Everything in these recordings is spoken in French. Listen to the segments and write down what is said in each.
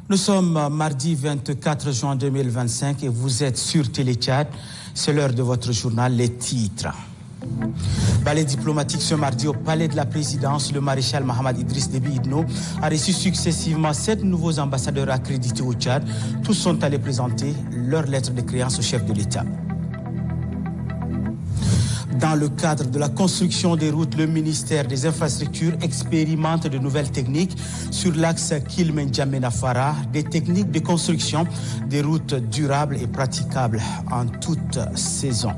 Nous sommes mardi 24 juin 2025 et vous êtes sur Télé Tchad. C'est l'heure de votre journal, les titres. Balai diplomatique ce mardi au palais de la présidence, le maréchal Mohamed Idriss Déby Itno a reçu successivement 7 nouveaux ambassadeurs accrédités au Tchad. Tous sont allés présenter leur lettre de créance au chef de l'État. Dans le cadre de la construction des routes, le ministère des Infrastructures expérimente de nouvelles techniques sur l'axe Kilmen-Djamena-Fara, des techniques de construction des routes durables et praticables en toute saison.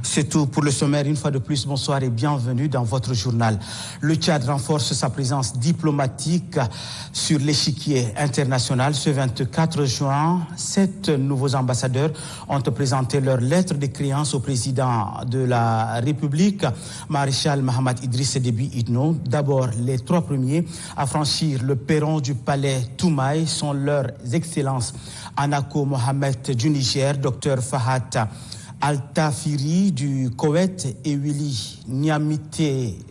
C'est tout pour le sommaire. Une fois de plus, bonsoir et bienvenue dans votre journal. Le Tchad renforce sa présence diplomatique sur l'échiquier international. Ce 24 juin, 7 nouveaux ambassadeurs ont présenté leur lettre de créance au président de la République, maréchal Mohamed Idriss Déby Itno. D'abord, les 3 premiers à franchir le perron du palais Toumaï sont leurs excellences Anako Mohamed du Niger, Dr Fahad Al-Tafiri du Koweït et Willy Niamite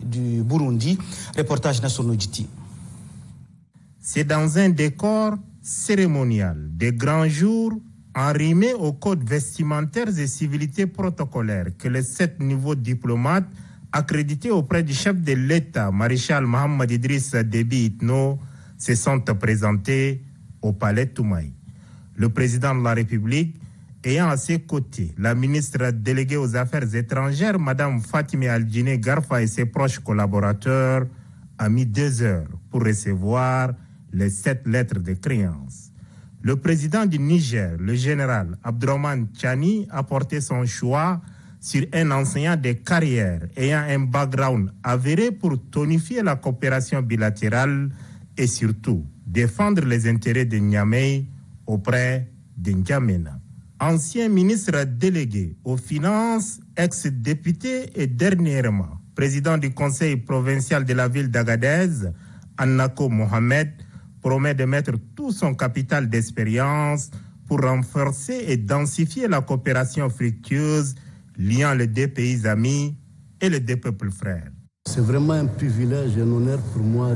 du Burundi. Reportage Nassounou Djiti. C'est dans un décor cérémonial des grands jours enrimés aux codes vestimentaires et civilités protocolaires que les 7 nouveaux diplomates accrédités auprès du chef de l'État, maréchal Mohamed Idriss Déby Itno, se sont présentés au palais Toumaï. Le président de la République, ayant à ses côtés la ministre déléguée aux Affaires étrangères, Mme Fatime Aldjine Garfa et ses proches collaborateurs, a mis 2 heures pour recevoir les 7 lettres de créance. Le président du Niger, le général Abdourahmane Tchani, a porté son choix sur un enseignant de carrière ayant un background avéré pour tonifier la coopération bilatérale et surtout défendre les intérêts de Niamey auprès de N'Djamena. Ancien ministre délégué aux Finances, ex-député et dernièrement président du conseil provincial de la ville d'Agadez, Anako Mohamed, promet de mettre tout son capital d'expérience pour renforcer et densifier la coopération fructueuse liant les 2 pays amis et les 2 peuples frères. C'est vraiment un privilège et un honneur pour moi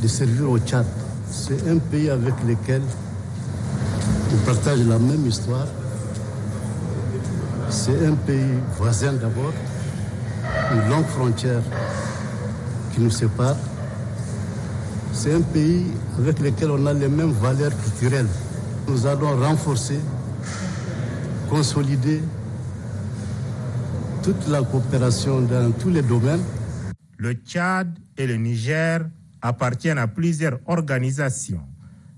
de servir au Tchad. C'est un pays avec lequel on partage la même histoire. C'est un pays voisin d'abord, une longue frontière qui nous sépare. C'est un pays avec lequel on a les mêmes valeurs culturelles. Nous allons renforcer, consolider toute la coopération dans tous les domaines. Le Tchad et le Niger appartiennent à plusieurs organisations.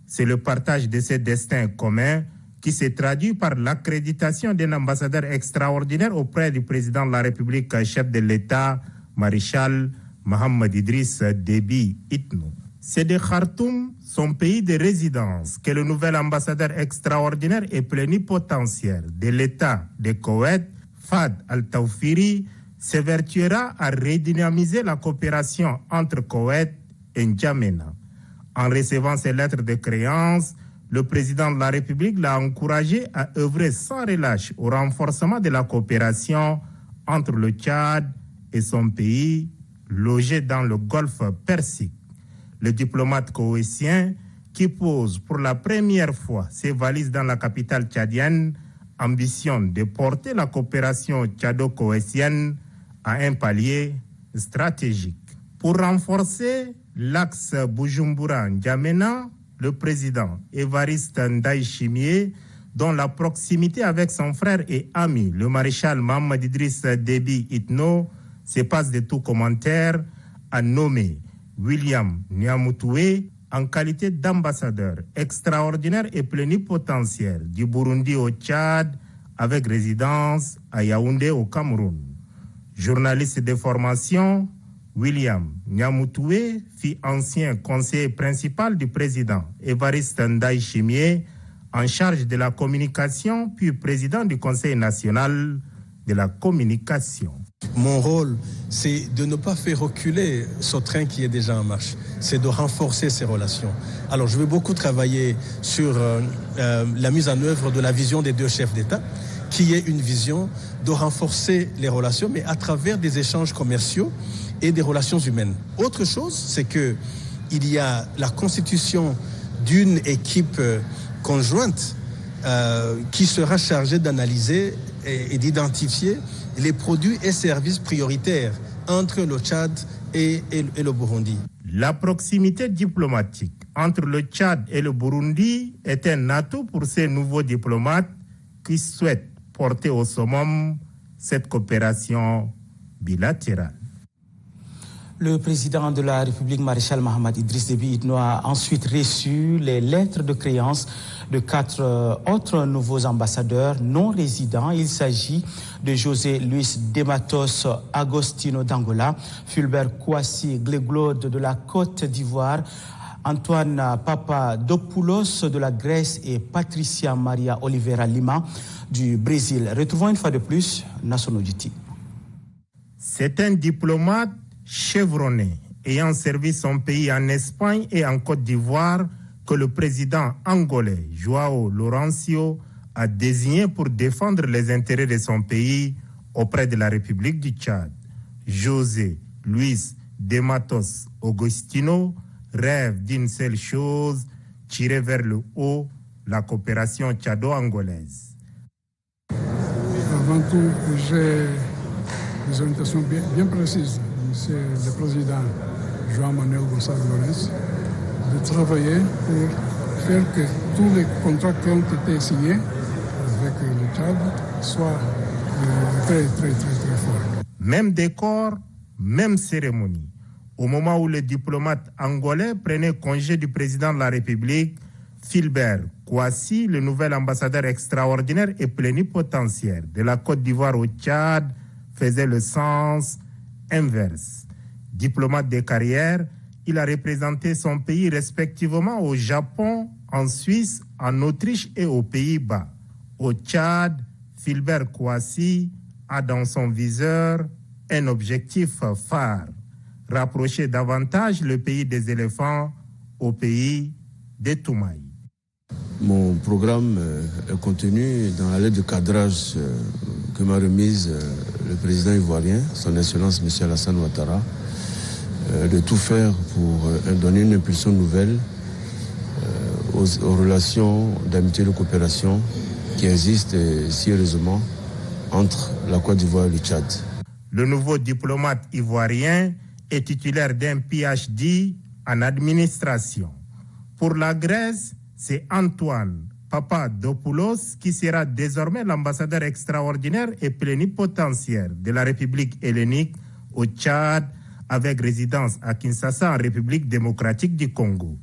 C'est le partage de ces destins communs qui se traduit par l'accréditation d'un ambassadeur extraordinaire auprès du président de la République, chef de l'État, maréchal Mohamed Idriss Déby Itno. C'est de Khartoum, son pays de résidence, que le nouvel ambassadeur extraordinaire et plénipotentiaire de l'État de Koweït, Fahad Al-Tawfiri, s'évertuera à redynamiser la coopération entre Koweït et N'Djamena. En recevant ces lettres de créance, le président de la République l'a encouragé à œuvrer sans relâche au renforcement de la coopération entre le Tchad et son pays, logé dans le Golfe Persique. Le diplomate koweïtien, qui pose pour la première fois ses valises dans la capitale tchadienne, ambitionne de porter la coopération tchado-koweïtienne à un palier stratégique. Pour renforcer l'axe Bujumbura-N'Djamena, le président Évariste Ndayishimiye, dont la proximité avec son frère et ami, le maréchal Mohamed Idriss Déby Itno, se passe de tout commentaire, a nommé William Niamutoué en qualité d'ambassadeur extraordinaire et plénipotentiaire du Burundi au Tchad, avec résidence à Yaoundé au Cameroun. Journaliste de formation, William Niamutoué fut ancien conseiller principal du président Évariste Ndayishimiye en charge de la communication, puis président du Conseil national de la communication. Mon rôle, c'est de ne pas faire reculer ce train qui est déjà en marche. C'est de renforcer ces relations. Alors, je vais beaucoup travailler sur la mise en œuvre de la vision des 2 chefs d'État, qui est une vision de renforcer les relations, mais à travers des échanges commerciaux et des relations humaines. Autre chose, c'est que il y a la constitution d'une équipe conjointe qui sera chargée d'analyser et d'identifier les produits et services prioritaires entre le Tchad et le Burundi. La proximité diplomatique entre le Tchad et le Burundi est un atout pour ces nouveaux diplomates qui souhaitent porter au summum cette coopération bilatérale. Le président de la République, maréchal Mohamed Idriss Déby Itno, a ensuite reçu les lettres de créance de 4 autres nouveaux ambassadeurs non résidents. Il s'agit de José Luis de Matos Agostino d'Angola, Fulbert Kouassi Gleglode de la Côte d'Ivoire, Antoine Papadopoulos de la Grèce et Patricia Maria Oliveira Lima du Brésil. Retrouvons une fois de plus Nassano Djiti. C'est un diplomate chevronné ayant servi son pays en Espagne et en Côte d'Ivoire que le président angolais João Lourenço a désigné pour défendre les intérêts de son pays auprès de la République du Tchad. José Luis de Matos Agostino rêve d'une seule chose, tirer vers le haut la coopération tchado-angolaise. Avant tout, j'ai des orientations bien précises. C'est le président João Manuel Gonçalves Lourenço de travailler pour faire que tous les contrats qui ont été signés avec le Tchad soient très forts. Même décor, même cérémonie. Au moment où le diplomate angolais prenait congé du président de la République, Fulbert Kouassi, le nouvel ambassadeur extraordinaire et plénipotentiaire de la Côte d'Ivoire au Tchad, faisait le sens inverse. Diplomate de carrière, il a représenté son pays respectivement au Japon, en Suisse, en Autriche et aux Pays-Bas. Au Tchad, Fulbert Kouassi a dans son viseur un objectif phare, rapprocher davantage le pays des éléphants au pays des Toumaï. Mon programme est contenu dans la lettre de cadrage que m'a remise le président ivoirien, son Excellence M. Alassane Ouattara, de tout faire pour donner une impulsion nouvelle aux relations d'amitié et de coopération qui existent si heureusement entre la Côte d'Ivoire et le Tchad. Le nouveau diplomate ivoirien est titulaire d'un PhD en administration. Pour la Grèce, c'est Antoine Papadopoulos qui sera désormais l'ambassadeur extraordinaire et plénipotentiaire de la République hellénique au Tchad, avec résidence à Kinshasa en République démocratique du Congo.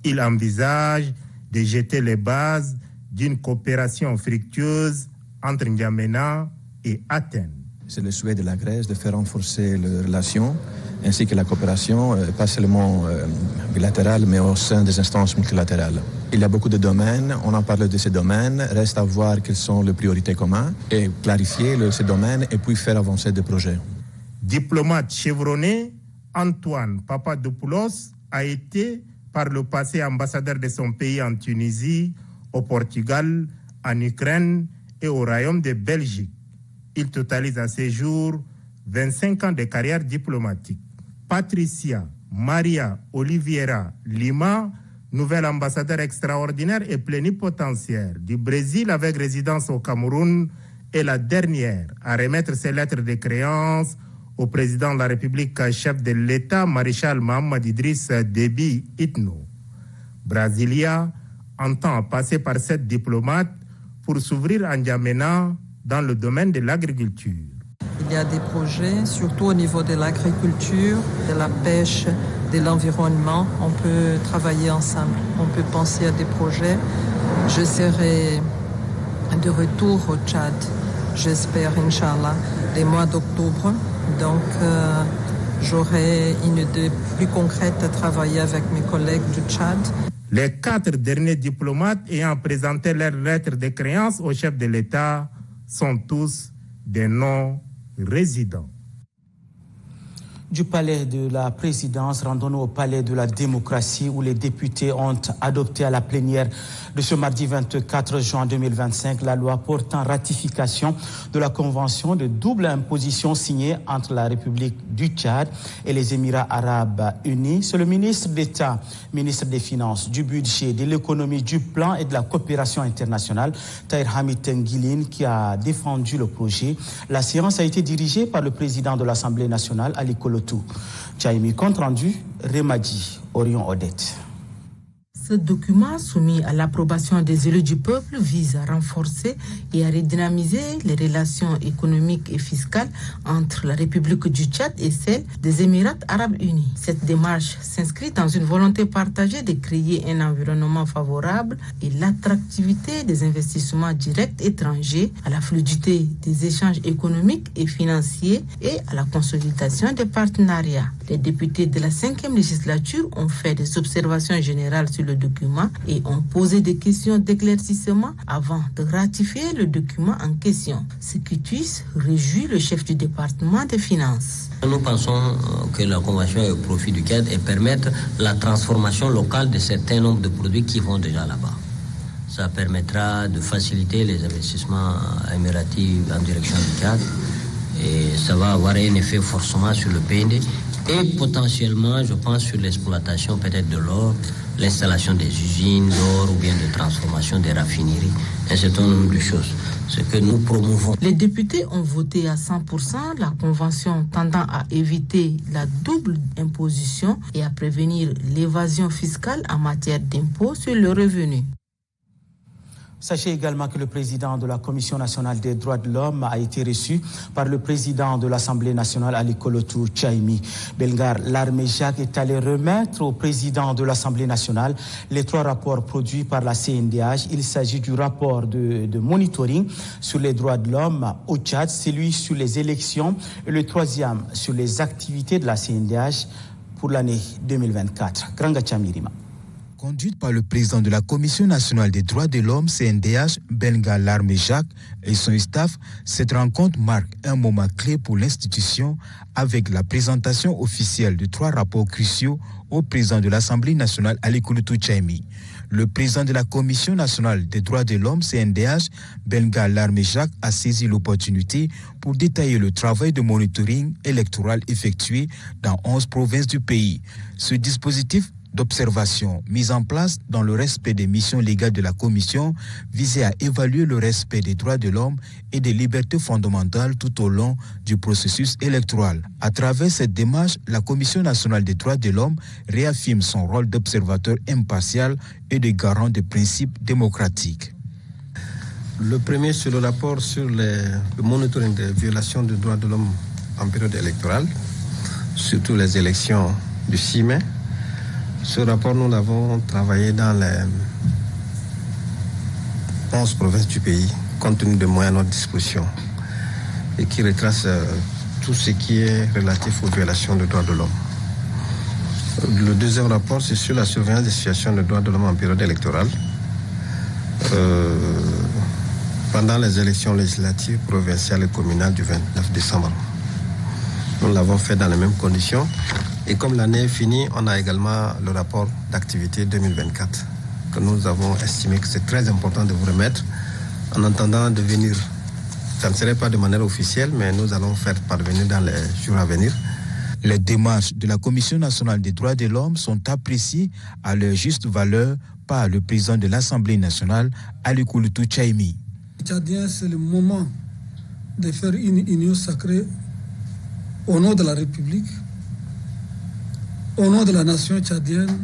Il envisage de jeter les bases d'une coopération fructueuse entre N'Djamena et Athènes. C'est le souhait de la Grèce de faire renforcer les relations ainsi que la coopération, pas seulement bilatérale, mais au sein des instances multilatérales. Il y a beaucoup de domaines, on en parle de ces domaines, reste à voir quelles sont les priorités communes et clarifier ces domaines et puis faire avancer des projets. Diplomate chevronné, Antoine Papadopoulos a été par le passé ambassadeur de son pays en Tunisie, au Portugal, en Ukraine et au Royaume de Belgique. Il totalise à ce jour 25 ans de carrière diplomatique. Patricia Maria Oliveira Lima, nouvelle ambassadeur extraordinaire et plénipotentiaire du Brésil avec résidence au Cameroun, est la dernière à remettre ses lettres de créance au président de la République, chef de l'État, maréchal Mohamed Idriss Déby Itno. Brasilia entend passer par cette diplomate pour s'ouvrir à N'Djamena dans le domaine de l'agriculture. Il y a des projets, surtout au niveau de l'agriculture, de la pêche, de l'environnement. On peut travailler ensemble, on peut penser à des projets. Je serai de retour au Tchad, j'espère, Inch'Allah, les mois d'octobre. Donc, j'aurai une idée plus concrète à travailler avec mes collègues du Tchad. Les 4 derniers diplomates ayant présenté leurs lettres de créance au chef de l'État sont tous des non-résidents. Du palais de la présidence, rendons-nous au palais de la démocratie où les députés ont adopté à la plénière de ce mardi 24 juin 2025 la loi portant ratification de la convention de double imposition signée entre la République du Tchad et les Émirats arabes unis. C'est le ministre d'État, ministre des Finances, du Budget, de l'économie, du plan et de la coopération internationale, Tahir Hamid Tenguiline, qui a défendu le projet. La séance a été dirigée par le président de l'Assemblée nationale, Ali Kolotou. Tchaïmi, compte rendu, Remadi, Orion Odette. Ce document soumis à l'approbation des élus du peuple vise à renforcer et à redynamiser les relations économiques et fiscales entre la République du Tchad et celle des Émirats arabes unis. Cette démarche s'inscrit dans une volonté partagée de créer un environnement favorable et l'attractivité des investissements directs étrangers, à la fluidité des échanges économiques et financiers et à la consolidation des partenariats. Les députés de la 5e législature ont fait des observations générales sur le document et ont posé des questions d'éclaircissement avant de ratifier le document en question, ce qui réjouit le chef du département des finances. Nous pensons que la convention est au profit du Tchad et permettre la transformation locale de certains nombres de produits qui vont déjà là-bas. Ça permettra de faciliter les investissements émiratis en direction du Tchad et ça va avoir un effet forcément sur le PND et potentiellement, je pense, sur l'exploitation peut-être de l'or, l'installation des usines d'or ou bien de transformation des raffineries, un certain nombre de choses. Ce que nous promouvons. Les députés ont voté à 100% la convention tendant à éviter la double imposition et à prévenir l'évasion fiscale en matière d'impôts sur le revenu. Sachez également que le président de la Commission nationale des droits de l'homme a été reçu par le président de l'Assemblée nationale, Ali Kolotou Tchaïmi. Belgar Larmejak est allé remettre au président de l'Assemblée nationale les 3 rapports produits par la CNDH. Il s'agit du rapport de monitoring sur les droits de l'homme au Tchad, celui sur les élections et le 3e sur les activités de la CNDH pour l'année 2024. Granga Chamirima. Conduite par le président de la Commission nationale des droits de l'homme, CNDH, Belgar Larmejak, et son staff, cette rencontre marque un moment clé pour l'institution avec la présentation officielle de 3 rapports cruciaux au président de l'Assemblée nationale, Ali Kolotou Tchaïmi. Le président de la Commission nationale des droits de l'homme, CNDH, Belgar Larmejak, a saisi l'opportunité pour détailler le travail de monitoring électoral effectué dans 11 provinces du pays. Ce dispositif d'observation mise en place dans le respect des missions légales de la Commission visait à évaluer le respect des droits de l'homme et des libertés fondamentales tout au long du processus électoral. À travers cette démarche, la Commission nationale des droits de l'homme réaffirme son rôle d'observateur impartial et de garant des principes démocratiques. Le premier, c'est le rapport sur le monitoring des violations des droits de l'homme en période électorale, surtout les élections du 6 mai. Ce rapport, nous l'avons travaillé dans les 11 provinces du pays, compte tenu des moyens à notre disposition, et qui retrace tout ce qui est relatif aux violations des droits de l'homme. Le deuxième rapport, c'est sur la surveillance des situations des droits de l'homme en période électorale. Pendant les élections législatives, provinciales et communales du 29 décembre. Nous l'avons fait dans les mêmes conditions. Et comme l'année est finie, on a également le rapport d'activité 2024 que nous avons estimé que c'est très important de vous remettre en attendant de venir. Ça ne serait pas de manière officielle, mais nous allons faire parvenir dans les jours à venir. Les démarches de la Commission nationale des droits de l'homme sont appréciées à leur juste valeur par le président de l'Assemblée nationale, Ali Kolotou Tchaïmi. Tchadien, c'est le moment de faire une union sacrée au nom de la République, au nom de la nation tchadienne,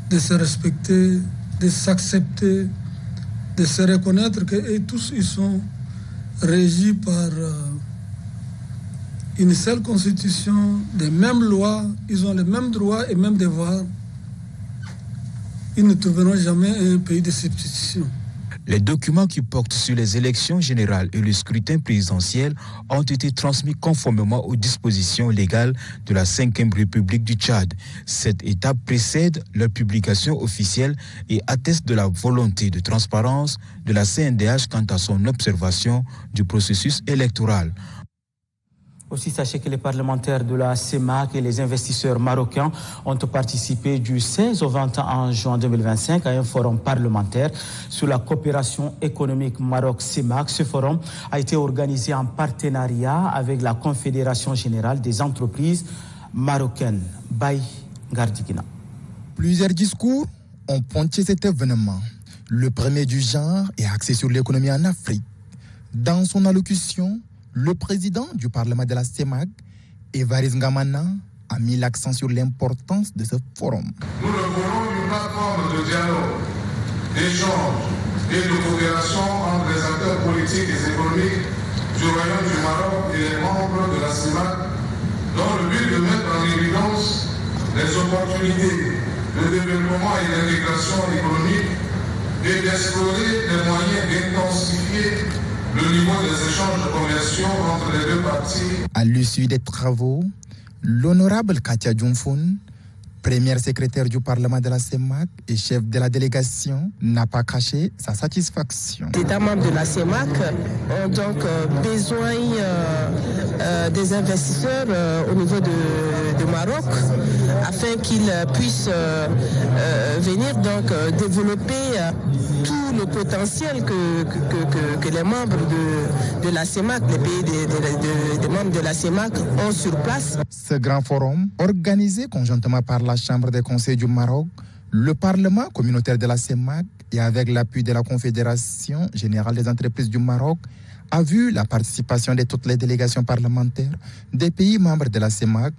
de se respecter, de s'accepter, de se reconnaître que tous ils sont régis par une seule constitution, des mêmes lois, ils ont les mêmes droits et mêmes devoirs. Ils ne trouveront jamais un pays de substitution. Les documents qui portent sur les élections générales et le scrutin présidentiel ont été transmis conformément aux dispositions légales de la 5e République du Tchad. Cette étape précède leur publication officielle et atteste de la volonté de transparence de la CNDH quant à son observation du processus électoral. Aussi, sachez que les parlementaires de la CEMAC et les investisseurs marocains ont participé du 16 au 21 juin 2025 à un forum parlementaire sur la coopération économique Maroc-CEMAC. Ce forum a été organisé en partenariat avec la Confédération générale des entreprises marocaines. Baye Gardigina. Plusieurs discours ont pointé cet événement. Le premier du genre est axé sur l'économie en Afrique. Dans son allocution, le président du Parlement de la CEMAC, Évariste Ngamana, a mis l'accent sur l'importance de ce forum. Nous le voulons une plateforme de dialogue, d'échange et de coopération entre les acteurs politiques et économiques du Royaume du Maroc et les membres de la CEMAC, dans le but de mettre en évidence les opportunités de développement et d'intégration économique et d'explorer les moyens d'intensifier le niveau des échanges commerciaux entre les deux parties. À l'issue des travaux, l'honorable Katia Djoumfoun, première secrétaire du Parlement de la CEMAC et chef de la délégation, n'a pas caché sa satisfaction. Les États membres de la CEMAC ont donc besoin des investisseurs au niveau de Maroc afin qu'ils puissent venir donc développer tout le potentiel que les membres de la CEMAC, les pays des membres de la CEMAC ont sur place. Ce grand forum, organisé conjointement par la Chambre des conseils du Maroc, le Parlement communautaire de la CEMAC et avec l'appui de la Confédération générale des entreprises du Maroc, a vu la participation de toutes les délégations parlementaires des pays membres de la CEMAC.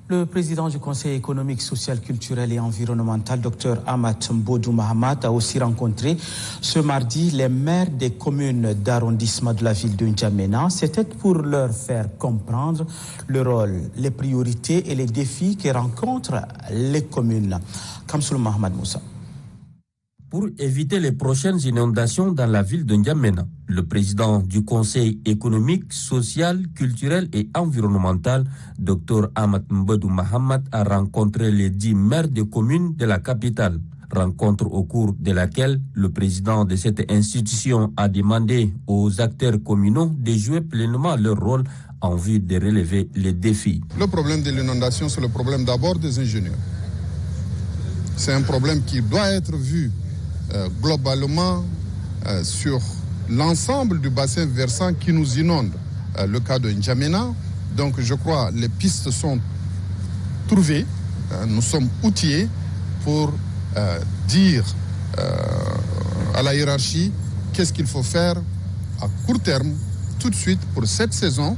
Le président du Conseil économique, social, culturel et environnemental, Dr Ahmad Mbodou Mahamat, a aussi rencontré ce mardi les maires des communes d'arrondissement de la ville de N'Djamena. C'était pour leur faire comprendre le rôle, les priorités et les défis que rencontrent les communes. Kamsoul Mahamad Moussa. Pour éviter les prochaines inondations dans la ville de N'Djamena, le président du Conseil économique, social, culturel et environnemental, Dr Ahmad Mbodou Mahamat, a rencontré les 10 maires de communes de la capitale. Rencontre au cours de laquelle le président de cette institution a demandé aux acteurs communaux de jouer pleinement leur rôle en vue de relever les défis. Le problème de l'inondation, c'est le problème d'abord des ingénieurs. C'est un problème qui doit être vu globalement sur l'ensemble du bassin versant qui nous inonde. Le cas de N'Djamena, donc je crois les pistes sont trouvées, nous sommes outillés pour dire à la hiérarchie qu'est-ce qu'il faut faire à court terme, tout de suite pour cette saison,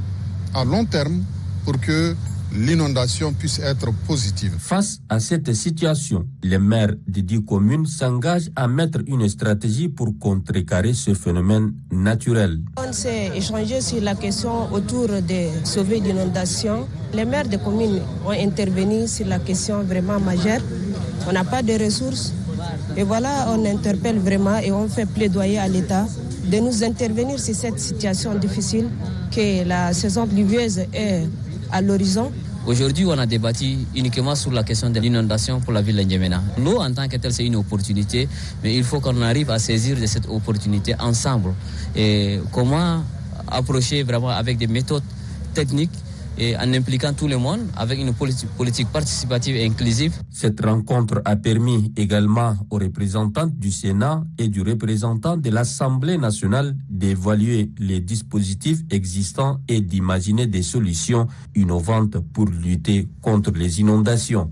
à long terme, pour que l'inondation puisse être positive. Face à cette situation, les maires des 10 communes s'engagent à mettre une stratégie pour contrecarrer ce phénomène naturel. On s'est échangé sur la question autour des sauvées d'inondation. Les maires des communes ont intervenu sur la question vraiment majeure. On n'a pas de ressources. Et voilà, on interpelle vraiment et on fait plaidoyer à l'État de nous intervenir sur cette situation difficile que la saison pluvieuse est à l'horizon. Aujourd'hui, on a débattu uniquement sur la question de l'inondation pour la ville de N'Djamena. L'eau, en tant que telle, c'est une opportunité, mais il faut qu'on arrive à saisir de cette opportunité ensemble. Et comment approcher vraiment avec des méthodes techniques et en impliquant tout le monde avec une politique participative et inclusive. Cette rencontre a permis également aux représentants du Sénat et du représentant de l'Assemblée nationale d'évaluer les dispositifs existants et d'imaginer des solutions innovantes pour lutter contre les inondations.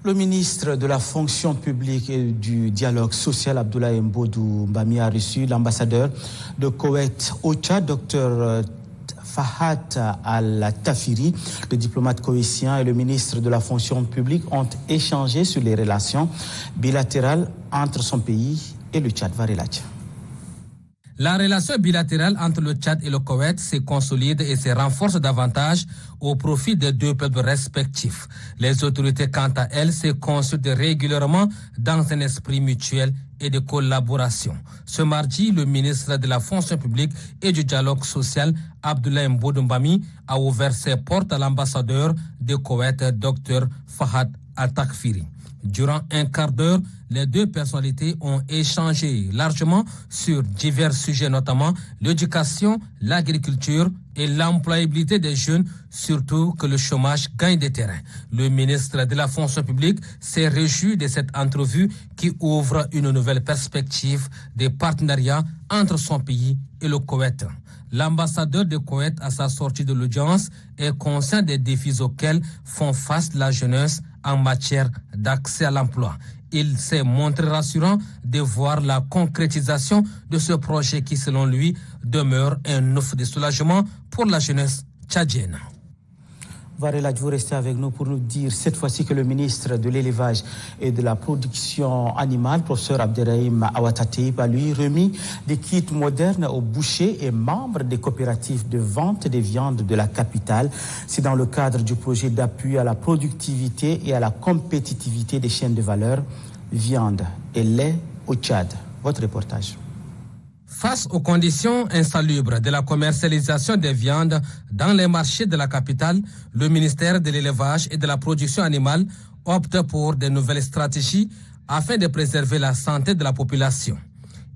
Le ministre de la fonction publique et du dialogue social, Abdoulaye Mbodou Mbami, a reçu l'ambassadeur de Koweït au Tchad, Dr Fahad Al-Tafiri. Le diplomate koweïtien et le ministre de la fonction publique ont échangé sur les relations bilatérales entre son pays et le Tchad. Varelatia. La relation bilatérale entre le Tchad et le Koweït se consolide et se renforce davantage au profit des deux peuples respectifs. Les autorités, quant à elles, se consultent régulièrement dans un esprit mutuel et de collaboration. Ce mardi, le ministre de la fonction publique et du dialogue social, Abdoulaye Mbodou Mbami, a ouvert ses portes à l'ambassadeur de Koweït, Dr Fahad Al-Tafiri. Durant un quart d'heure, les deux personnalités ont échangé largement sur divers sujets, notamment l'éducation, l'agriculture et l'employabilité des jeunes, surtout que le chômage gagne des terrains. Le ministre de la fonction publique s'est réjoui de cette entrevue qui ouvre une nouvelle perspective des partenariats entre son pays et le Koweït. L'ambassadeur de Koweït, à sa sortie de l'audience, est conscient des défis auxquels font face la jeunesse en matière d'accès à l'emploi. Il s'est montré rassurant de voir la concrétisation de ce projet qui, selon lui, demeure un ouf de soulagement pour la jeunesse tchadienne. Varela, vous restez avec nous pour nous dire cette fois-ci que le ministre de l'Élevage et de la Production animale, professeur Abderrahim Awatateib, a lui remis des kits modernes aux bouchers et membres des coopératives de vente des viandes de la capitale. C'est dans le cadre du projet d'appui à la productivité et à la compétitivité des chaînes de valeur, viande et lait au Tchad. Votre reportage. Face aux conditions insalubres de la commercialisation des viandes dans les marchés de la capitale, le ministère de l'Élevage et de la Production animale opte pour de nouvelles stratégies afin de préserver la santé de la population.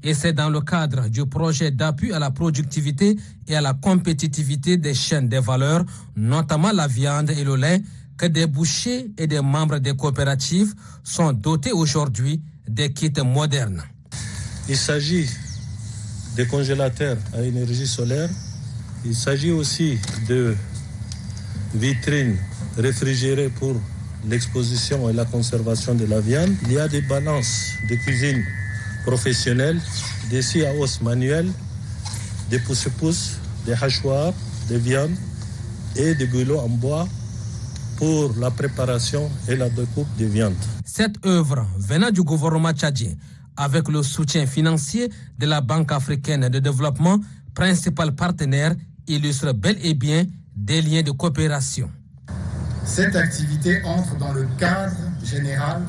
Et c'est dans le cadre du projet d'appui à la productivité et à la compétitivité des chaînes de valeur, notamment la viande et le lait, que des bouchers et des membres des coopératives sont dotés aujourd'hui des kits modernes. Il s'agit des congélateurs à énergie solaire. Il s'agit aussi de vitrines réfrigérées pour l'exposition et la conservation de la viande. Il y a des balances de cuisine professionnelles, des scies à hausse manuelles, des pousse-pousse, des hachoirs, des viandes et des bulots en bois pour la préparation et la découpe des viandes. Cette œuvre venant du gouvernement tchadien, avec le soutien financier de la Banque africaine de développement, principal partenaire, illustre bel et bien des liens de coopération. Cette activité entre dans le cadre général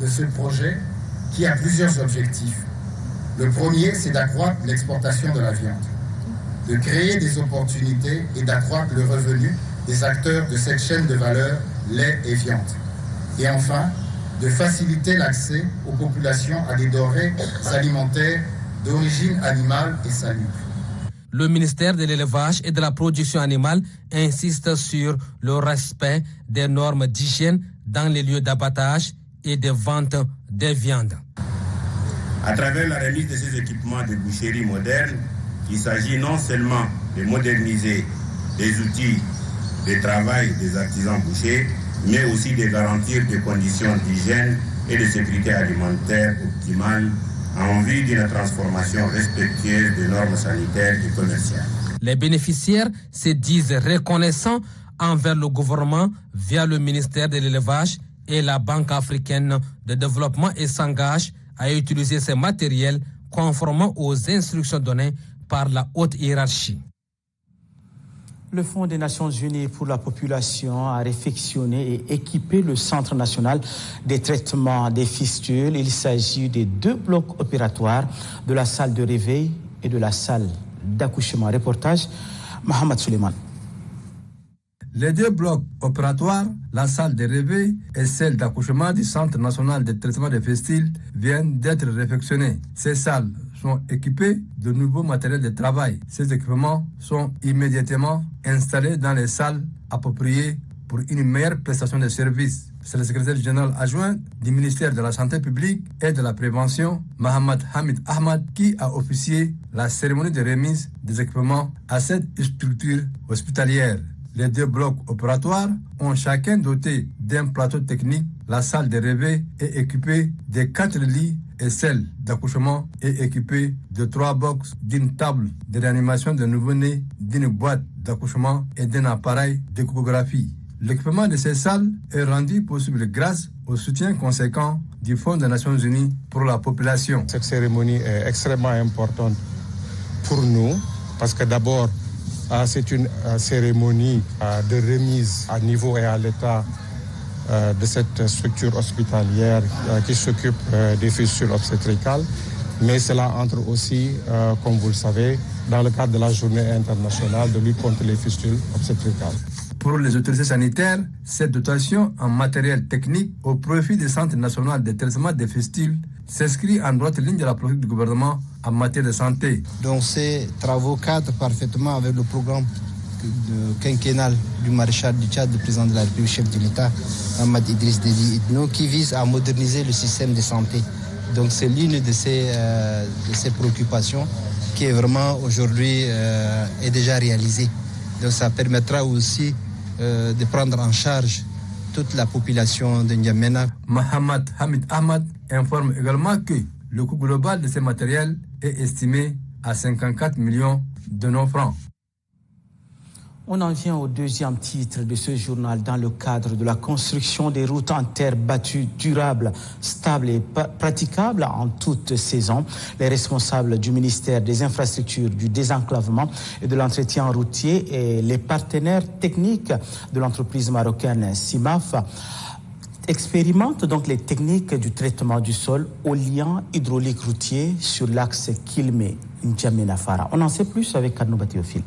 de ce projet qui a plusieurs objectifs. Le premier, c'est d'accroître l'exportation de la viande, de créer des opportunités et d'accroître le revenu des acteurs de cette chaîne de valeur lait et viande. Et enfin, de faciliter l'accès aux populations à des denrées alimentaires d'origine animale et salubre. Le ministère de l'Élevage et de la Production animale insiste sur le respect des normes d'hygiène dans les lieux d'abattage et de vente des viandes. À travers la remise de ces équipements de boucherie modernes, il s'agit non seulement de moderniser les outils de travail des artisans bouchers, mais aussi de garantir des conditions d'hygiène et de sécurité alimentaire optimales en vue d'une transformation respectueuse des normes sanitaires et commerciales. Les bénéficiaires se disent reconnaissants envers le gouvernement via le ministère de l'Élevage et la Banque africaine de développement et s'engagent à utiliser ces matériels conformément aux instructions données par la haute hiérarchie. Le Fonds des Nations Unies pour la population a réfectionné et équipé le Centre national des traitements des fistules. Il s'agit des 2 blocs opératoires de la salle de réveil et de la salle d'accouchement. Reportage, Mohamed Suleiman. Les 2 blocs opératoires, la salle de réveil et celle d'accouchement du Centre national de traitement des fistules, viennent d'être réfectionnés. Ces salles sont équipées de nouveaux matériels de travail. Ces équipements sont immédiatement installés dans les salles appropriées pour une meilleure prestation de services. C'est le secrétaire général adjoint du ministère de la Santé publique et de la Prévention, Mohamed Hamid Ahmad, qui a officié la cérémonie de remise des équipements à cette structure hospitalière. Les 2 blocs opératoires ont chacun doté d'un plateau technique. La salle de réveil est équipée de 4 lits et celle d'accouchement est équipée de 3 box, d'une table de réanimation de nouveau-nés, d'une boîte d'accouchement et d'un appareil d'échographie. L'équipement de ces salles est rendu possible grâce au soutien conséquent du Fonds des Nations Unies pour la population. Cette cérémonie est extrêmement importante pour nous parce que d'abord, c'est une cérémonie de remise à niveau et à l'état de cette structure hospitalière qui s'occupe des fistules obstétricales. Mais cela entre aussi, comme vous le savez, dans le cadre de la journée internationale de lutte contre les fistules obstétricales. Pour les autorités sanitaires, cette dotation en matériel technique au profit du Centre national de traitement des fistules s'inscrit en droite ligne de la politique du gouvernement en matière de santé. Donc ces travaux cadrent parfaitement avec le programme quinquennal du maréchal du Tchad, du président de la République, chef de l'État, Ahmad Idriss Déby Itno, qui vise à moderniser le système de santé. Donc c'est l'une de ces préoccupations qui est vraiment aujourd'hui est déjà réalisée. Donc ça permettra aussi de prendre en charge toute la population de N'Djamena. Mohamed Hamid Ahmad informe également que le coût global de ces matériels est estimé à 54 millions de nos francs. On en vient au deuxième titre de ce journal dans le cadre de la construction des routes en terre battue durables, stables et praticables en toute saison. Les responsables du ministère des Infrastructures, du désenclavement et de l'entretien routier et les partenaires techniques de l'entreprise marocaine CIMAF expérimentent donc les techniques du traitement du sol au lien hydraulique routier sur l'axe Kilmé-N'Djamena-Fara. On en sait plus avec Karnouba Théophile.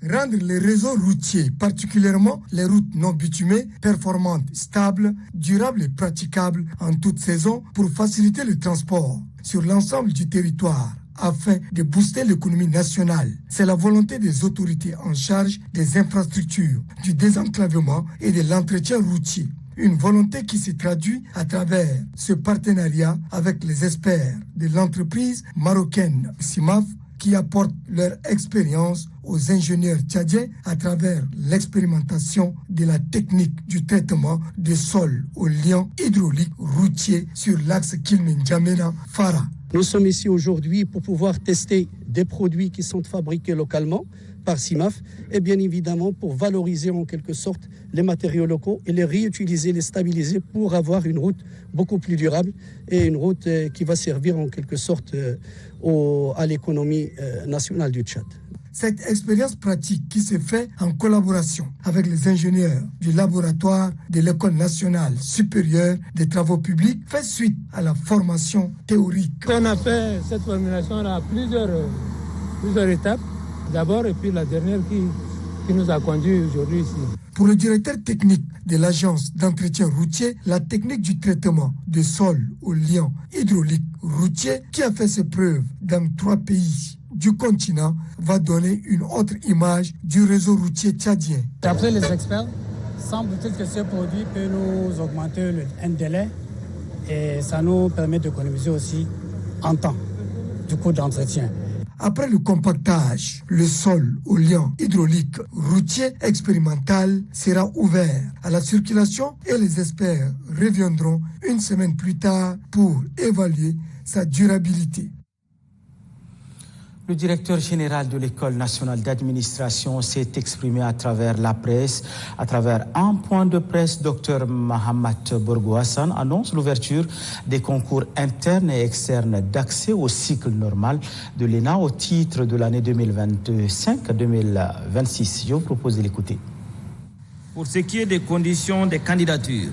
Rendre les réseaux routiers, particulièrement les routes non bitumées, performantes, stables, durables et praticables en toute saison pour faciliter le transport sur l'ensemble du territoire afin de booster l'économie nationale. C'est la volonté des autorités en charge des infrastructures, du désenclavement et de l'entretien routier. Une volonté qui se traduit à travers ce partenariat avec les experts de l'entreprise marocaine CIMAF qui apportent leur expérience aux ingénieurs tchadiens à travers l'expérimentation de la technique du traitement des sols au lien hydraulique routier sur l'axe Kilmé-N'Djamena-Fara. Nous sommes ici aujourd'hui pour pouvoir tester des produits qui sont fabriqués localement par CIMAF et bien évidemment pour valoriser en quelque sorte les matériaux locaux et les réutiliser, les stabiliser pour avoir une route beaucoup plus durable et une route qui va servir en quelque sorte à l'économie nationale du Tchad. Cette expérience pratique qui se fait en collaboration avec les ingénieurs du laboratoire de l'École nationale supérieure des travaux publics fait suite à la formation théorique. On a fait cette formulation à plusieurs étapes. D'abord, et puis la dernière qui nous a conduit aujourd'hui ici. Pour le directeur technique de l'agence d'entretien routier, la technique du traitement des sols au lien hydraulique routier, qui a fait ses preuves dans 3 pays du continent, va donner une autre image du réseau routier tchadien. D'après les experts, semble-t-il que ce produit peut nous augmenter un délai et ça nous permet d'économiser aussi en temps du coût d'entretien. Après le compactage, le sol au lien hydraulique routier expérimental sera ouvert à la circulation et les experts reviendront une semaine plus tard pour évaluer sa durabilité. Le directeur général de l'École nationale d'administration s'est exprimé à travers la presse. À travers un point de presse, Dr Mohamed Borgo Hassan annonce l'ouverture des concours internes et externes d'accès au cycle normal de l'ENA au titre de l'année 2025-2026. Je vous propose de l'écouter. Pour ce qui est des conditions de candidature,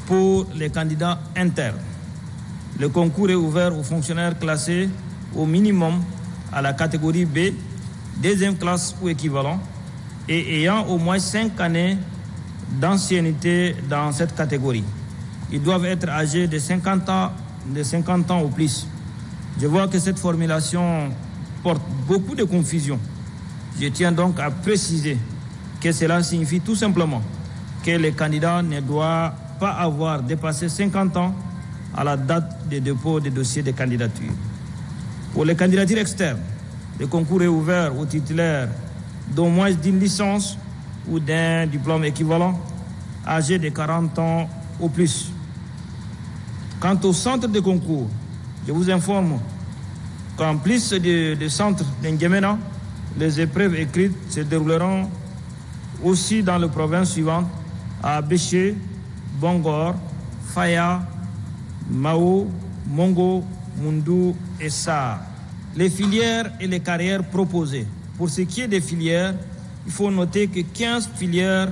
pour les candidats internes, le concours est ouvert aux fonctionnaires classés au minimum à la catégorie B, deuxième classe ou équivalent, et ayant au moins 5 années d'ancienneté dans cette catégorie. Ils doivent être âgés de 50 ans ou plus. Je vois que cette formulation porte beaucoup de confusion. Je tiens donc à préciser que cela signifie tout simplement que les candidats ne doivent pas avoir dépassé 50 ans à la date de dépôt des dossiers de candidature. Pour les candidatures externes, le concours est ouvert aux titulaires d'au moins d'une licence ou d'un diplôme équivalent, âgés de 40 ans ou plus. Quant au centre de concours, je vous informe qu'en plus du centre d'N'Djamena, les épreuves écrites se dérouleront aussi dans les provinces suivantes, à Béché, Bongor, Faya, Mao, Mongo, Mundu et Saar. Les filières et les carrières proposées. Pour ce qui est des filières, il faut noter que 15 filières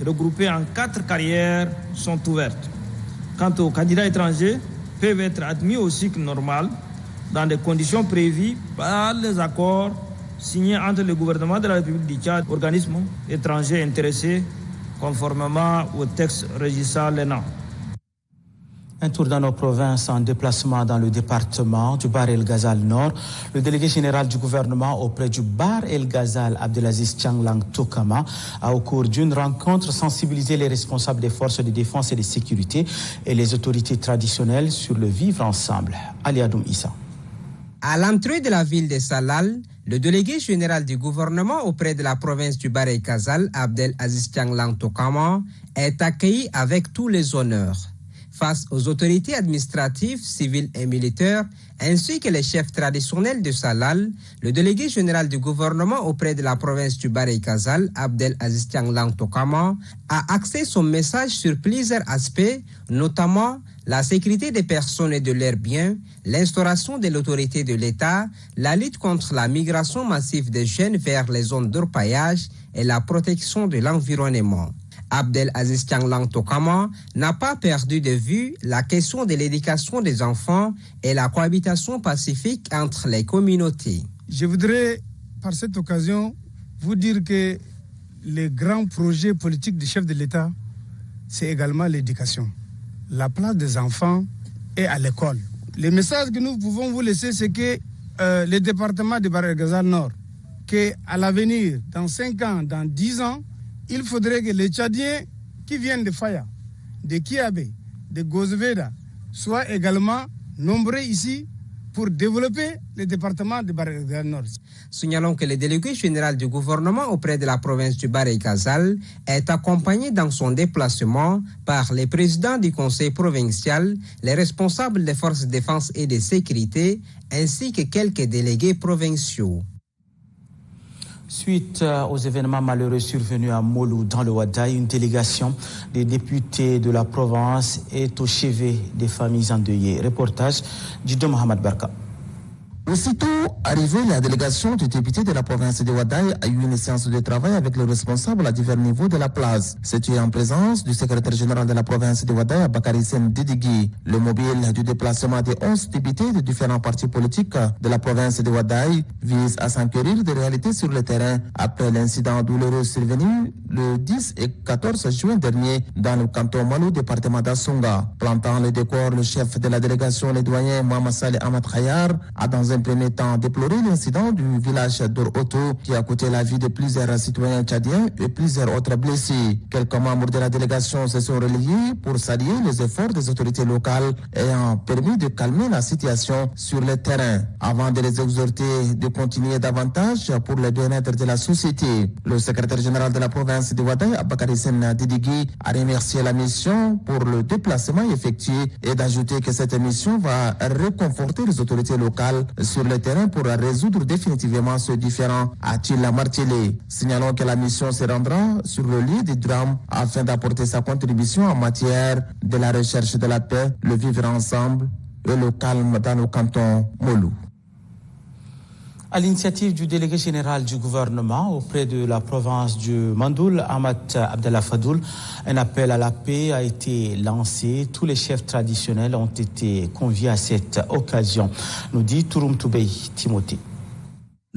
regroupées en 4 carrières sont ouvertes. Quant aux candidats étrangers, peuvent être admis au cycle normal dans des conditions prévues par les accords signés entre le gouvernement de la République du Tchad et organismes étrangers intéressés conformément au texte régissant l'ENA. Un tour dans nos provinces en déplacement dans le département du Bahr El Ghazal Nord. Le délégué général du gouvernement auprès du Bahr El Ghazal, Abdelaziz Tianglang Tokama, a au cours d'une rencontre sensibilisé les responsables des forces de défense et de sécurité et les autorités traditionnelles sur le vivre ensemble. Ali Adoum Issa. À l'entrée de la ville de Salal, le délégué général du gouvernement auprès de la province du Bahr El Ghazal, Abdelaziz Tianglang Tokama, est accueilli avec tous les honneurs. Face aux autorités administratives, civiles et militaires, ainsi que les chefs traditionnels de Salal, le délégué général du gouvernement auprès de la province du Bahr El Ghazal, Abdelaziz Tianglang Tokama, a axé son message sur plusieurs aspects, notamment la sécurité des personnes et de leurs biens, l'instauration de l'autorité de l'État, la lutte contre la migration massive des jeunes vers les zones d'orpaillage et la protection de l'environnement. Abdelaziz Tianglang Tokama n'a pas perdu de vue la question de l'éducation des enfants et la cohabitation pacifique entre les communautés. Je voudrais, par cette occasion, vous dire que les grands projets politiques du chef de l'État, c'est également l'éducation. La place des enfants est à l'école. Le message que nous pouvons vous laisser, c'est que le département de Bahr El Ghazal Nord, qu'à l'avenir, dans 5 ans, dans 10 ans, il faudrait que les Tchadiens qui viennent de Faya, de Kiabé, de Gozveda, soient également nombreux ici pour développer le département de Bahr El Ghazal Nord. Signalons que le délégué général du gouvernement auprès de la province du Bahr El Ghazal est accompagné dans son déplacement par les présidents du conseil provincial, les responsables des forces de défense et de sécurité, ainsi que quelques délégués provinciaux. Suite aux événements malheureux survenus à Molou dans le Wadaï, une délégation des députés de la province est au chevet des familles endeuillées. Reportage d'Ido Mohamed Barka. Aussitôt arrivée, la délégation des députés de la province de Wadaï a eu une séance de travail avec les responsables à divers niveaux de la place. C'était en présence du secrétaire général de la province de Wadaï, Bakary Sen Didigui. Le mobile du déplacement des 11 députés de différents partis politiques de la province de Wadaï vise à s'enquérir des réalités sur le terrain après l'incident douloureux survenu le 10 et 14 juin dernier dans le canton Malou, département d'Assonga. Plantant le décor, le chef de la délégation, le doyen Mohamed Saleh Ahmad Khayar, a dans un premier temps déploré l'incident du village d'Or-Oto qui a coûté la vie de plusieurs citoyens tchadiens et plusieurs autres blessés. Quelques membres de la délégation se sont relayés pour saluer les efforts des autorités locales ayant permis de calmer la situation sur le terrain. Avant de les exhorter de continuer davantage pour le bien-être de la société, le secrétaire général de la province de Wadaï, Bakary Sen Didigui, a remercié la mission pour le déplacement effectué et d'ajouter que cette mission va réconforter les autorités locales sur le terrain pour résoudre définitivement ce différend, a-t-il martelé. Signalons que la mission se rendra sur le lieu du drame afin d'apporter sa contribution en matière de la recherche de la paix, le vivre ensemble et le calme dans le canton Molou. À l'initiative du délégué général du gouvernement auprès de la province du Mandoul, Ahmad Abdallah Fadoul, un appel à la paix a été lancé. Tous les chefs traditionnels ont été conviés à cette occasion, nous dit Touroum Toubey Timothée.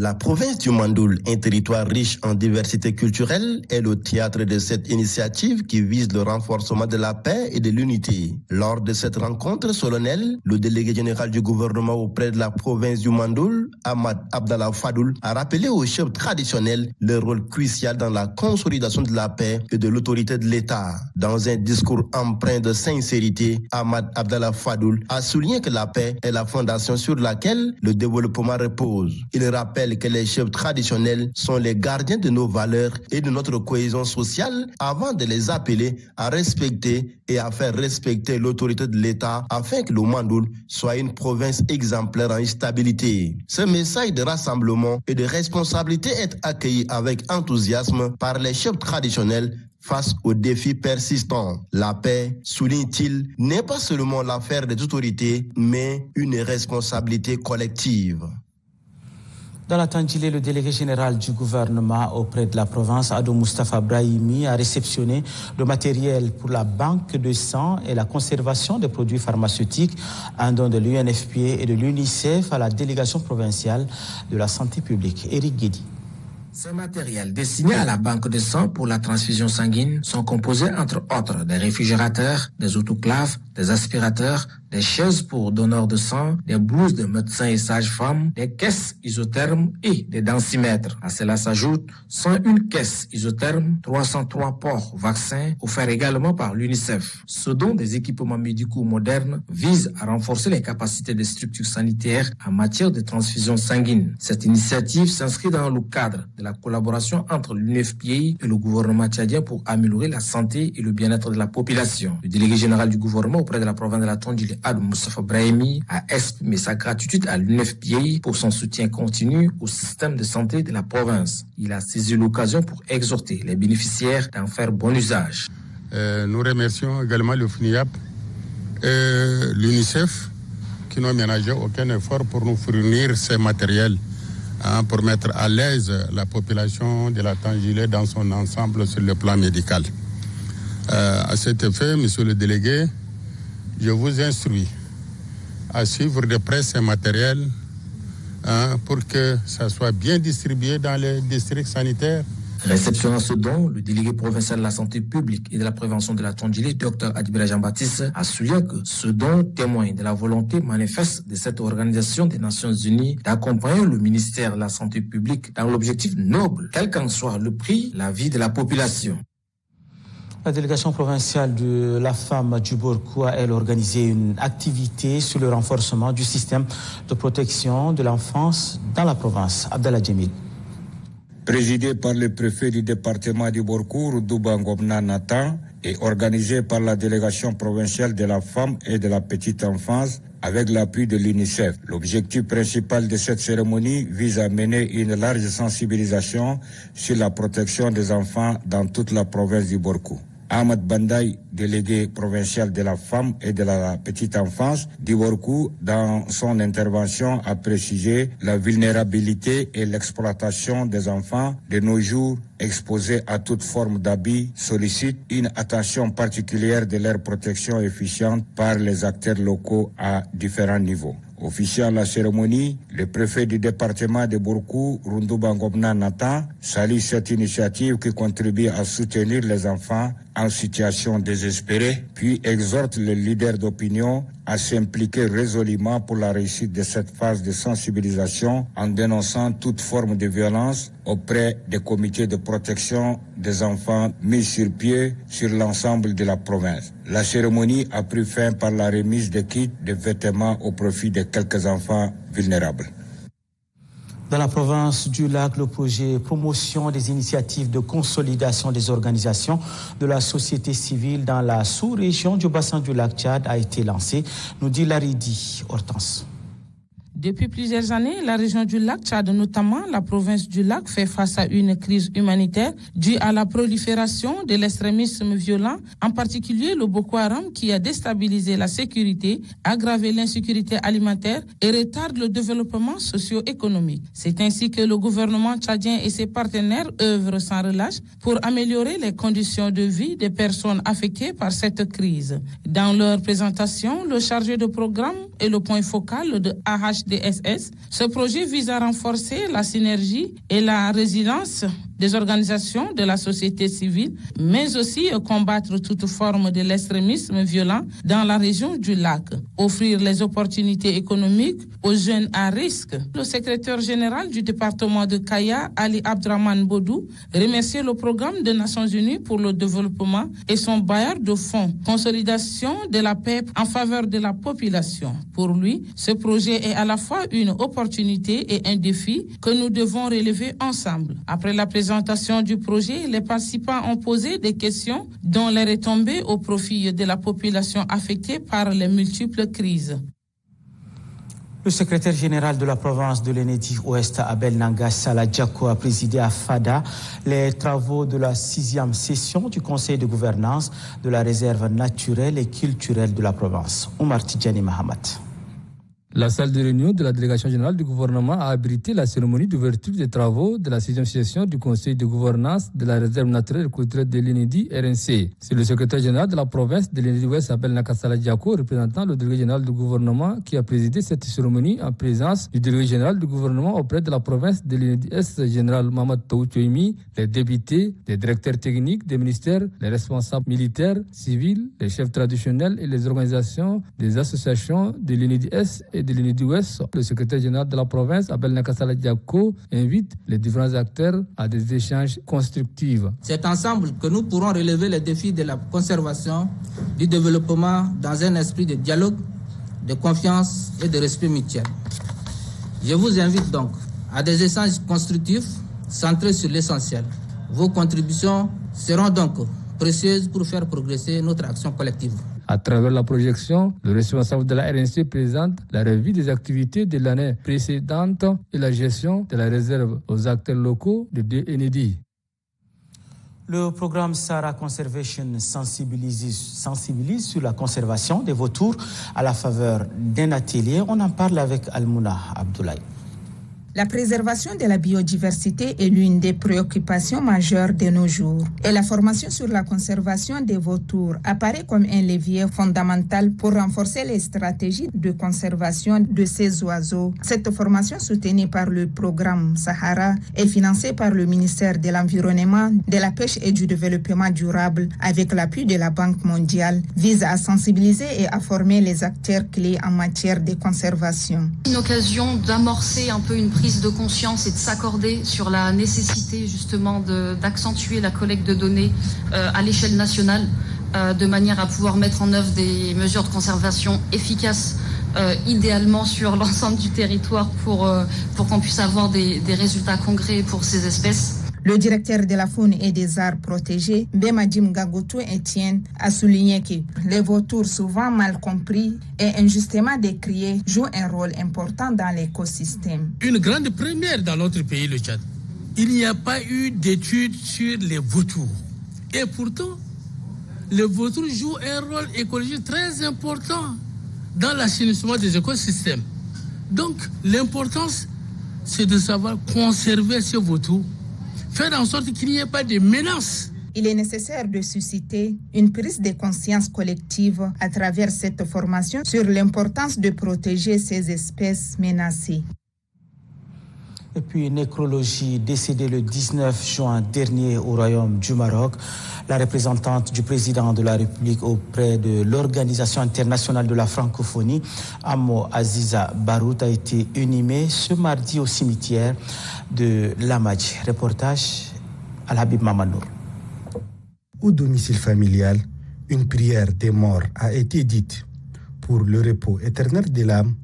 La province du Mandoul, un territoire riche en diversité culturelle, est le théâtre de cette initiative qui vise le renforcement de la paix et de l'unité. Lors de cette rencontre solennelle, le délégué général du gouvernement auprès de la province du Mandoul, Ahmad Abdallah Fadoul, a rappelé aux chefs traditionnels leur rôle crucial dans la consolidation de la paix et de l'autorité de l'État. Dans un discours empreint de sincérité, Ahmad Abdallah Fadoul a souligné que la paix est la fondation sur laquelle le développement repose. Il rappelle que les chefs traditionnels sont les gardiens de nos valeurs et de notre cohésion sociale avant de les appeler à respecter et à faire respecter l'autorité de l'État afin que le Mandoul soit une province exemplaire en stabilité. Ce message de rassemblement et de responsabilité est accueilli avec enthousiasme par les chefs traditionnels face aux défis persistants. La paix, souligne-t-il, n'est pas seulement l'affaire des autorités, mais une responsabilité collective. Dans la Tandjilé, le délégué général du gouvernement auprès de la province, Ado Mustafa Brahimi, a réceptionné le matériel pour la banque de sang et la conservation des produits pharmaceutiques, un don de l'UNFPA et de l'UNICEF à la délégation provinciale de la santé publique. Éric Guédi. Ces matériels destinés à la banque de sang pour la transfusion sanguine sont composés entre autres des réfrigérateurs, des autoclaves, des aspirateurs, des chaises pour donneurs de sang, des blouses de médecins et sages-femmes, des caisses isothermes et des densimètres. À cela s'ajoute 101 caisses isothermes, 303 ports vaccins offerts également par l'UNICEF. Ce don des équipements médicaux modernes vise à renforcer les capacités des structures sanitaires en matière de transfusion sanguine. Cette initiative s'inscrit dans le cadre de la collaboration entre l'UNFPA et le gouvernement tchadien pour améliorer la santé et le bien-être de la population. Le délégué général du gouvernement auprès de la province de la Tondjili, Adou Moustapha Brahimi, a exprimé sa gratitude à l'UNFPA pour son soutien continu au système de santé de la province. Il a saisi l'occasion pour exhorter les bénéficiaires d'en faire bon usage. Nous remercions également le FNIAP et l'UNICEF qui n'ont ménagé aucun effort pour nous fournir ces matériels. Pour mettre à l'aise la population de la Tondjili dans son ensemble sur le plan médical. À cet effet, monsieur le délégué, je vous instruis à suivre de près ces matériels pour que ça soit bien distribué dans les districts sanitaires. Réceptionnant ce don, le délégué provincial de la santé publique et de la prévention de la Tondjili, Dr Adibira Jean-Baptiste, a souligné que ce don témoigne de la volonté manifeste de cette organisation des Nations Unies d'accompagner le ministère de la Santé publique dans l'objectif noble, quel qu'en soit le prix, la vie de la population. La délégation provinciale de la femme du Borkou a, elle, organisé une activité sur le renforcement du système de protection de l'enfance dans la province. Abdallah Djemil. Présidé par le préfet du département du Borkou, Douba Ngobna Nathan, et organisé par la délégation provinciale de la femme et de la petite enfance avec l'appui de l'UNICEF. L'objectif principal de cette cérémonie vise à mener une large sensibilisation sur la protection des enfants dans toute la province du Borkou. Ahmad Bandaï, délégué provincial de la femme et de la petite enfance du Borkou, dans son intervention a précisé la vulnérabilité et l'exploitation des enfants de nos jours exposés à toute forme d'abus sollicitent une attention particulière de leur protection efficiente par les acteurs locaux à différents niveaux. Officiant la cérémonie, le préfet du département de Borkou, Rundouba Ngobna Nathan, salue cette initiative qui contribue à soutenir les enfants en situation désespérée, puis exhorte les leaders d'opinion à s'impliquer résolument pour la réussite de cette phase de sensibilisation en dénonçant toute forme de violence auprès des comités de protection des enfants mis sur pied sur l'ensemble de la province. La cérémonie a pris fin par la remise de kits de vêtements au profit de quelques enfants vulnérables. Dans la province du Lac, le projet promotion des initiatives de consolidation des organisations de la société civile dans la sous-région du bassin du lac Tchad a été lancé, nous dit Laridi Hortense. Depuis plusieurs années, la région du lac Tchad, notamment la province du lac, fait face à une crise humanitaire due à la prolifération de l'extrémisme violent, en particulier le Boko Haram qui a déstabilisé la sécurité, aggravé l'insécurité alimentaire et retarde le développement socio-économique. C'est ainsi que le gouvernement tchadien et ses partenaires œuvrent sans relâche pour améliorer les conditions de vie des personnes affectées par cette crise. Dans leur présentation, le chargé de programme est le point focal de AHDSS. Ce projet vise à renforcer la synergie et la résilience des organisations de la société civile, mais aussi combattre toute forme de l'extrémisme violent dans la région du lac, offrir les opportunités économiques aux jeunes à risque. Le secrétaire général du département de Kaya, Ali Abdraman Bodou, remercie le programme des Nations Unies pour le développement et son bailleur de fonds, consolidation de la paix en faveur de la population. Pour lui, ce projet est à la fois une opportunité et un défi que nous devons relever ensemble. Après la présentation du projet, les participants ont posé des questions dont les retombées au profit de la population affectée par les multiples crises. Le secrétaire général de la province de l'Enedi Ouest, Abel Nanga Saladjako, a présidé à Fada les travaux de la 6e session du Conseil de gouvernance de la réserve naturelle et culturelle de la province. Oumar Tidjani Mahamat. La salle de réunion de la délégation générale du gouvernement a abrité la cérémonie d'ouverture des travaux de la 6e session du Conseil de gouvernance de la réserve naturelle et culturelle de l'INEDI RNC. C'est le secrétaire général de la province de l'INEDI Ouest, Abel Nakasala Diako, représentant le délégué général du gouvernement, qui a présidé cette cérémonie en présence du délégué général du gouvernement auprès de la province de l'INEDI Est, général Mamad Taouchoimi, les députés, les directeurs techniques des ministères, les responsables militaires, civils, les chefs traditionnels et les organisations des associations de l'INEDI Est et de l'INEDI Ouest. Le secrétaire général de la province, Abel Nakasala Diako, invite les différents acteurs à des échanges constructifs. C'est ensemble que nous pourrons relever les défis de la conservation, du développement dans un esprit de dialogue, de confiance et de respect mutuel. Je vous invite donc à des échanges constructifs centrés sur l'essentiel. Vos contributions seront donc précieuses pour faire progresser notre action collective. À travers la projection, le responsable de la RNC présente la revue des activités de l'année précédente et la gestion de la réserve aux acteurs locaux de l'INEDI. Le programme Sahara Conservation sensibilise sur la conservation des vautours à la faveur d'un atelier. On en parle avec Almouna Abdoulaye. La préservation de la biodiversité est l'une des préoccupations majeures de nos jours. Et la formation sur la conservation des vautours apparaît comme un levier fondamental pour renforcer les stratégies de conservation de ces oiseaux. Cette formation soutenue par le programme Sahara est financée par le ministère de l'Environnement, de la Pêche et du Développement durable avec l'appui de la Banque mondiale, vise à sensibiliser et à former les acteurs clés en matière de conservation. Une occasion d'amorcer un peu une prise de conscience et de s'accorder sur la nécessité justement d'accentuer la collecte de données à l'échelle nationale de manière à pouvoir mettre en œuvre des mesures de conservation efficaces, idéalement sur l'ensemble du territoire pour qu'on puisse avoir des résultats concrets pour ces espèces. Le directeur de la faune et des arts protégés, Bemadim Gagoto Etienne, a souligné que les vautours, souvent mal compris et injustement décriés, jouent un rôle important dans l'écosystème. Une grande première dans notre pays, le Tchad. Il n'y a pas eu d'études sur les vautours. Et pourtant, les vautours jouent un rôle écologique très important dans l'assainissement des écosystèmes. Donc, l'importance, c'est de savoir conserver ces vautours. Faire en sorte qu'il n'y ait pas de menaces. Il est nécessaire de susciter une prise de conscience collective à travers cette formation sur l'importance de protéger ces espèces menacées. Et puis, nécrologie décédée le 19 juin dernier au Royaume du Maroc. La représentante du président de la République auprès de l'Organisation internationale de la francophonie, Amo Aziza Barout, a été inhumée ce mardi au cimetière de Lamadji. Reportage Al-Habib Mamanour. Au domicile familial, une prière des morts a été dite pour le repos éternel de l'âme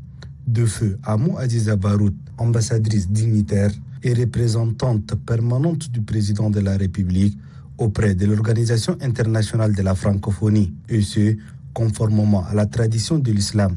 de feu Amo Aziza Barout, ambassadrice dignitaire et représentante permanente du président de la République auprès de l'Organisation internationale de la francophonie, et ce, conformément à la tradition de l'islam.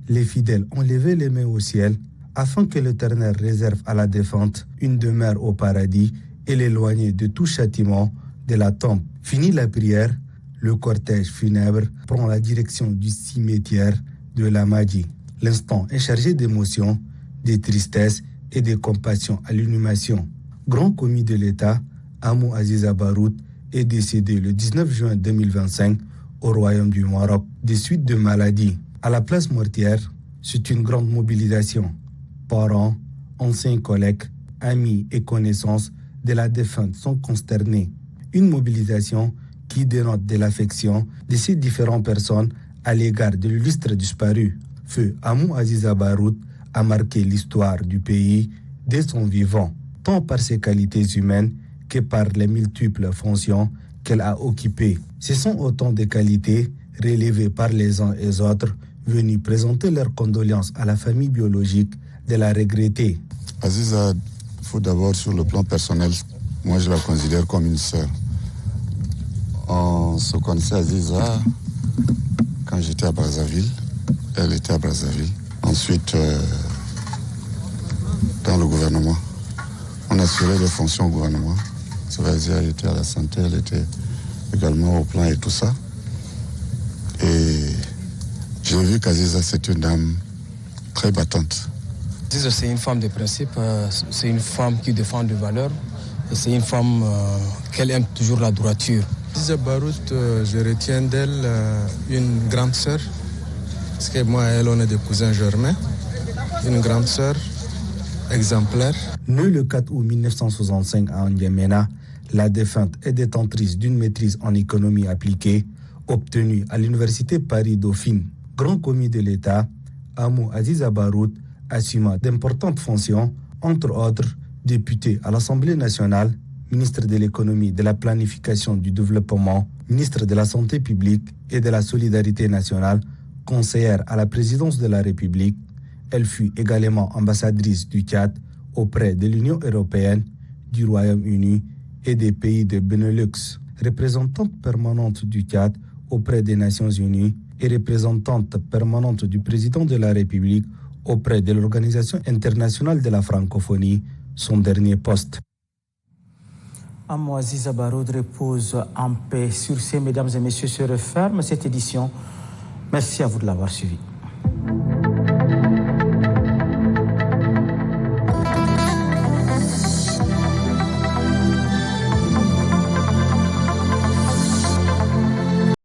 Les fidèles ont levé les mains au ciel afin que l'Éternel réserve à la défunte une demeure au paradis et l'éloigner de tout châtiment de la tombe. Fini la prière, le cortège funèbre prend la direction du cimetière de Lamadji. L'instant est chargé d'émotions, de tristesse et de compassion à l'inhumation. Grand commis de l'État, Amo Aziza Barout est décédé le 19 juin 2025 au Royaume du Maroc des suites de maladies. À la place mortuaire, c'est une grande mobilisation. Parents, anciens collègues, amis et connaissances de la défunte sont consternés. Une mobilisation qui dénote de l'affection de ces différentes personnes à l'égard de l'illustre disparu. Feu Amo Aziza Barout a marqué l'histoire du pays dès son vivant, tant par ses qualités humaines que par les multiples fonctions qu'elle a occupées. Ce sont autant de qualités relevées par les uns et les autres venus présenter leurs condoléances à la famille biologique de la regrettée. Aziza, il faut d'abord sur le plan personnel, moi je la considère comme une sœur. On se connaissait Aziza quand j'étais à Brazzaville, elle était à Brazzaville. Ensuite, dans le gouvernement, on assurait les fonctions au gouvernement. C'est-à-dire, elle était à la santé, elle était également au plan et tout ça. Et J'ai vu qu'Aziza, c'est une dame très battante. Aziza, c'est une femme de principe, c'est une femme qui défend des valeurs et c'est une femme qu'elle aime toujours la droiture. Aziza Barout, je retiens d'elle une grande sœur, parce que moi et elle, on est des cousins germains. Une grande sœur exemplaire. Née le 4 août 1965 à N'Djamena, la défunte est détentrice d'une maîtrise en économie appliquée obtenue à l'université Paris-Dauphine. Grand commis de l'État, Amou Aziza Barout assuma d'importantes fonctions, entre autres député à l'Assemblée nationale, ministre de l'économie, de la planification du développement, ministre de la santé publique et de la solidarité nationale, conseillère à la présidence de la République. Elle fut également ambassadrice du Tchad auprès de l'Union européenne, du Royaume-Uni et des pays de Benelux, représentante permanente du Tchad auprès des Nations Unies et représentante permanente du président de la République auprès de l'Organisation internationale de la francophonie, son dernier poste. Amou Aziza Barout repose en paix. Sur ces, mesdames et messieurs, se referme cette édition. Merci à vous de l'avoir suivi.